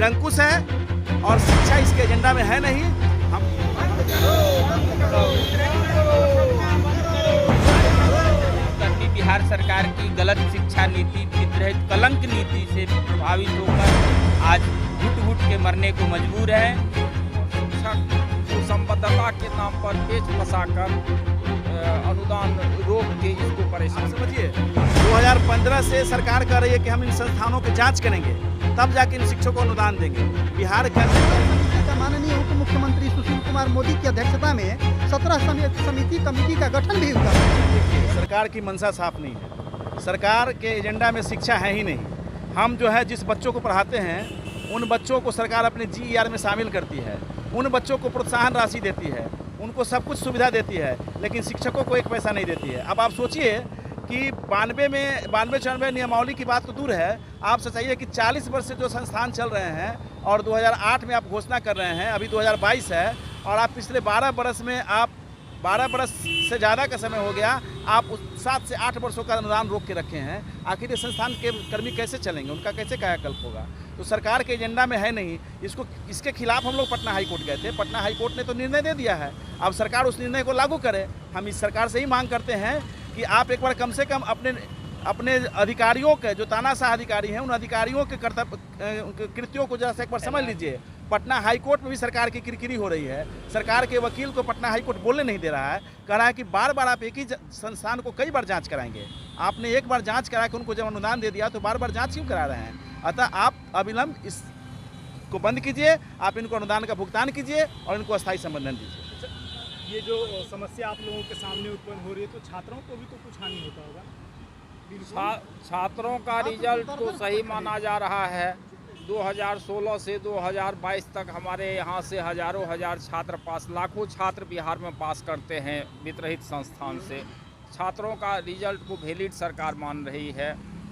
निरंकुश है और शिक्षा इसके एजेंडा में है नहीं। हम बिहार सरकार की गलत शिक्षा नीति, विद्रोहित कलंक नीति से प्रभावित होकर आज घुट-घुट के मरने को मजबूर है। शिक्षक को संबद्धता के नाम पर पेच फंसाकर अनुदान रोक के इसको परेशान। समझिए, 2015 से सरकार कह रही है कि हम इन संस्थानों की जांच करेंगे, तब जाके इन शिक्षकों को अनुदान देंगे। बिहार का माननीय उप मुख्यमंत्री सुशील कुमार मोदी की अध्यक्षता में 17 समिति कमेटी का गठन भी हुआ। सरकार की मंशा साफ नहीं है। सरकार के एजेंडा में शिक्षा है ही नहीं। हम जो है जिस बच्चों को पढ़ाते हैं उन बच्चों को सरकार अपने GER में शामिल करती है, उन बच्चों को प्रोत्साहन राशि देती है, उनको सब कुछ सुविधा देती है, लेकिन शिक्षकों को एक पैसा नहीं देती है। अब आप सोचिए कि 92 नियमावली की बात तो दूर है, आप सोचिए कि 40 वर्ष से जो संस्थान चल रहे हैं और 2008 में आप घोषणा कर रहे हैं, अभी 2022 है और आप पिछले 12 बरस में 12 बरस से ज़्यादा का समय हो गया, आप 7 से 8 वर्षों का अनुदान रोक के रखे हैं। आखिर ये संस्थान के कर्मी कैसे चलेंगे, उनका कैसे कायाकल्प होगा? तो सरकार के एजेंडा में है नहीं। इसके खिलाफ हम लोग पटना हाई कोर्ट गए थे। पटना हाई कोर्ट ने तो निर्णय दे दिया है, अब सरकार उस निर्णय को लागू करे। हम इस सरकार से ही मांग करते हैं कि आप एक बार कम से कम अपने अधिकारियों के, जो तानाशाह अधिकारी हैं, उन अधिकारियों के कृत्यों को जरा एक बार समझ लीजिए। पटना हाई कोर्ट में भी सरकार की किरकिरी हो रही है। सरकार के वकील को पटना हाई कोर्ट बोलने नहीं दे रहा है, कह रहा है कि बार बार आप एक ही संस्थान को कई बार जांच कराएंगे। आपने एक बार जांच करा के उनको जब अनुदान दे दिया तो बार बार जांच क्यों करा रहे हैं? अतः आप अविलंब इसको बंद कीजिए, आप इनको अनुदान का भुगतान कीजिए और इनको अस्थायी संबंधन दीजिए। ये जो समस्या आप लोगों के सामने उत्पन्न हो रही है, तो छात्रों को भी तो कुछ हानि होता होगा? छात्रों का रिजल्ट तो सही माना जा रहा है। 2016 से 2022 तक हमारे यहाँ से हजारों हजार छात्र पास, लाखों छात्र बिहार में पास करते हैं वित्तरहित संस्थान से। छात्रों का रिजल्ट को वैलिड सरकार मान रही है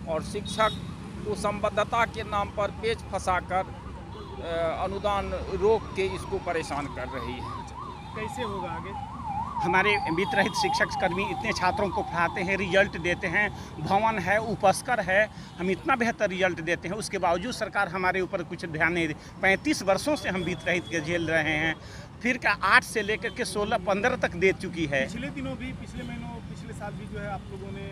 और शिक्षक को संबद्धता के नाम पर पेच फंसाकर अनुदान रोक के इसको परेशान कर रही है। कैसे होगा आगे? हमारे वित्तरहित शिक्षक कर्मी इतने छात्रों को पढ़ाते हैं, रिजल्ट देते हैं, भवन है, उपस्कर है, हम इतना बेहतर रिजल्ट देते हैं, उसके बावजूद सरकार हमारे ऊपर कुछ ध्यान नहीं दे। 35 वर्षों से हम वित्तरहित के झेल रहे हैं, फिर का 8 से लेकर के 16-15 तक दे चुकी है। पिछले दिनों भी, पिछले साल भी जो है आप लोगों ने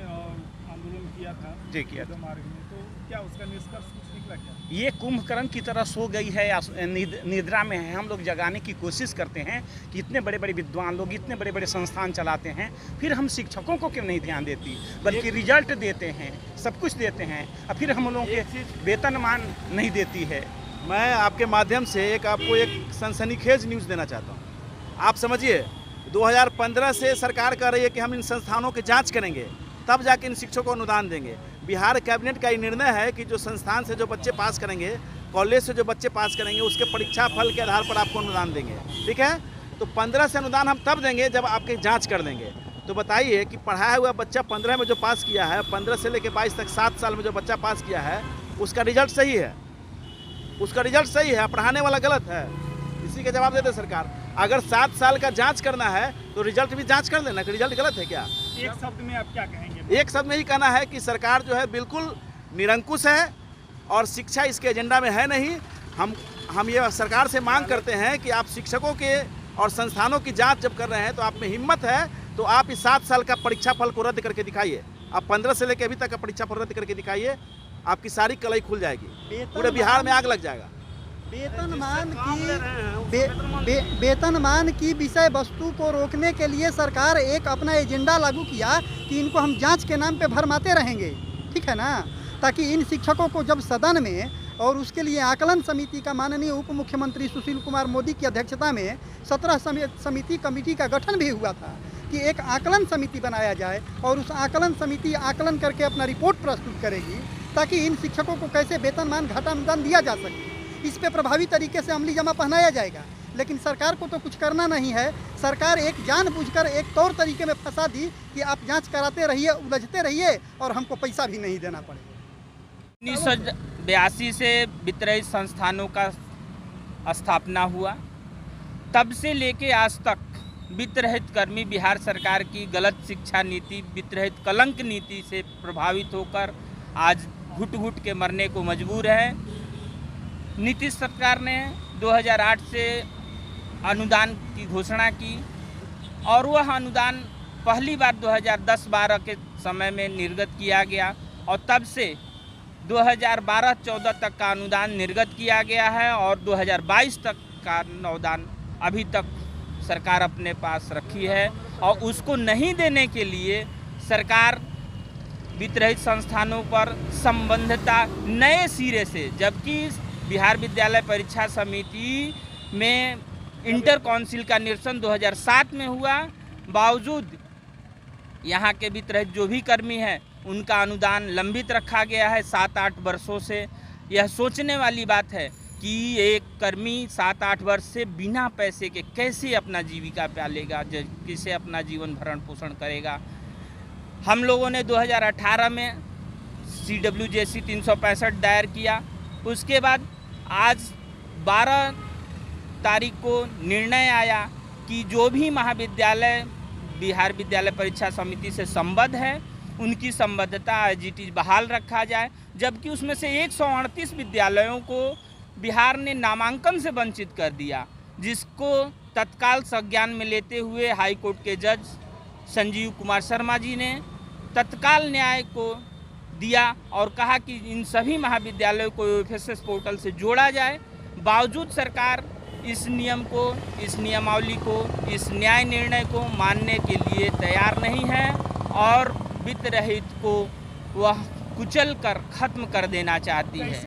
आंदोलन किया था जी, किया था। मार्ग में, तो क्या उसका निष्कर्ष कुछ निकला क्या? ये कुंभकर्ण की तरह सो गई है, निद्रा में है। हम लोग जगाने की कोशिश करते हैं कि इतने बड़े बड़े विद्वान लोग इतने बड़े बड़े संस्थान चलाते हैं, फिर हम शिक्षकों को क्यों नहीं ध्यान देती, बल्कि रिजल्ट देते हैं, सब कुछ देते हैं, और फिर हम लोगों के वेतनमान नहीं देती है। मैं आपके माध्यम से आपको एक सनसनीखेज न्यूज़ देना चाहता हूँ। आप समझिए, 2015 से सरकार कह रही है कि हम इन संस्थानों की जाँच करेंगे, तब जाके इन शिक्षकों को अनुदान देंगे। बिहार कैबिनेट का ये निर्णय है कि जो संस्थान से जो बच्चे पास करेंगे, कॉलेज से जो बच्चे पास करेंगे, उसके परीक्षा फल के आधार पर आपको अनुदान देंगे। ठीक है, तो 15 से अनुदान हम तब देंगे जब आपकी जांच कर देंगे। तो बताइए कि पढ़ाया हुआ बच्चा 15 में जो पास किया है, 15 से लेकर 22 तक 7 साल में जो बच्चा पास किया है, उसका रिजल्ट सही है, उसका रिजल्ट सही है, पढ़ाने वाला गलत है। इसी का जवाब दे दे सरकार। अगर 7 साल का जाँच करना है तो रिजल्ट भी जाँच कर लेना कि रिजल्ट गलत है क्या। एक शब्द में आप क्या कहेंगे? एक शब्द में ही कहना है कि सरकार जो है बिल्कुल निरंकुश है और शिक्षा इसके एजेंडा में है नहीं। हम ये सरकार से मांग करते हैं कि आप शिक्षकों के और संस्थानों की जांच जब कर रहे हैं तो आप में हिम्मत है तो आप इस 7 साल का परीक्षा फल को रद्द करके दिखाइए। आप 15 से लेकर अभी तक का परीक्षा फल रद्द करके दिखाइए, आपकी सारी कलई खुल जाएगी, पूरे बिहार में आग लग जाएगा। वेतनमान की विषय वस्तु को रोकने के लिए सरकार एक अपना एजेंडा लागू किया कि इनको हम जांच के नाम पे भरमाते रहेंगे, ठीक है ना, ताकि इन शिक्षकों को जब सदन में, और उसके लिए आकलन समिति का माननीय उप मुख्यमंत्री सुशील कुमार मोदी की अध्यक्षता में 17 समिति कमेटी का गठन भी हुआ था कि एक आकलन समिति बनाया जाए और उस आकलन समिति आकलन करके अपना रिपोर्ट प्रस्तुत करेगी ताकि इन शिक्षकों को कैसे वेतनमान घाटा अनुदान दिया जा सके। इस पे प्रभावी तरीके से अमली जमा पहनाया जाएगा। लेकिन सरकार को तो कुछ करना नहीं है। सरकार एक जानबूझकर एक तौर तरीके में फंसा दी कि आप जांच कराते रहिए, उलझते रहिए और हमको पैसा भी नहीं देना पड़ेगा। 1982 से वित्तरहित संस्थानों का स्थापना हुआ, तब से लेके आज तक वित्तरहित कर्मी बिहार सरकार की गलत शिक्षा नीति, वित्तरहित कलंक नीति से प्रभावित होकर आज घुट-घुट के मरने को मजबूर है। नीतीश सरकार ने 2008 से अनुदान की घोषणा की और वह अनुदान पहली बार 2010-12 के समय में निर्गत किया गया और तब से 2012-14 तक का अनुदान निर्गत किया गया है और 2022 तक का अनुदान अभी तक सरकार अपने पास रखी है और उसको नहीं देने के लिए सरकार वित्त रहित संस्थानों पर संबद्धता नए सिरे से, जबकि बिहार विद्यालय परीक्षा समिति में इंटर काउंसिल का निरसन 2007 में हुआ, बावजूद यहाँ के वित्त रहित जो भी कर्मी हैं उनका अनुदान लंबित रखा गया है 7-8 वर्षों से। यह सोचने वाली बात है कि एक कर्मी 7-8 वर्ष से बिना पैसे के कैसे अपना जीविका पालेगा, कैसे अपना जीवन भरण पोषण करेगा। हम लोगों ने 2018 में CWJC 365 दायर किया। उसके बाद आज 12 तारीख को निर्णय आया कि जो भी महाविद्यालय बिहार विद्यालय परीक्षा समिति से संबद्ध है उनकी संबद्धता IGT बहाल रखा जाए, जबकि उसमें से 138 विद्यालयों को बिहार ने नामांकन से वंचित कर दिया, जिसको तत्काल संज्ञान में लेते हुए हाई कोर्ट के जज संजीव कुमार शर्मा जी ने तत्काल न्याय को दिया और कहा कि इन सभी महाविद्यालयों को UFSS पोर्टल से जोड़ा जाए। बावजूद सरकार इस नियम को, इस नियमावली को, इस न्याय निर्णय को मानने के लिए तैयार नहीं है और वित्त रहित को वह कुचल कर खत्म कर देना चाहती है।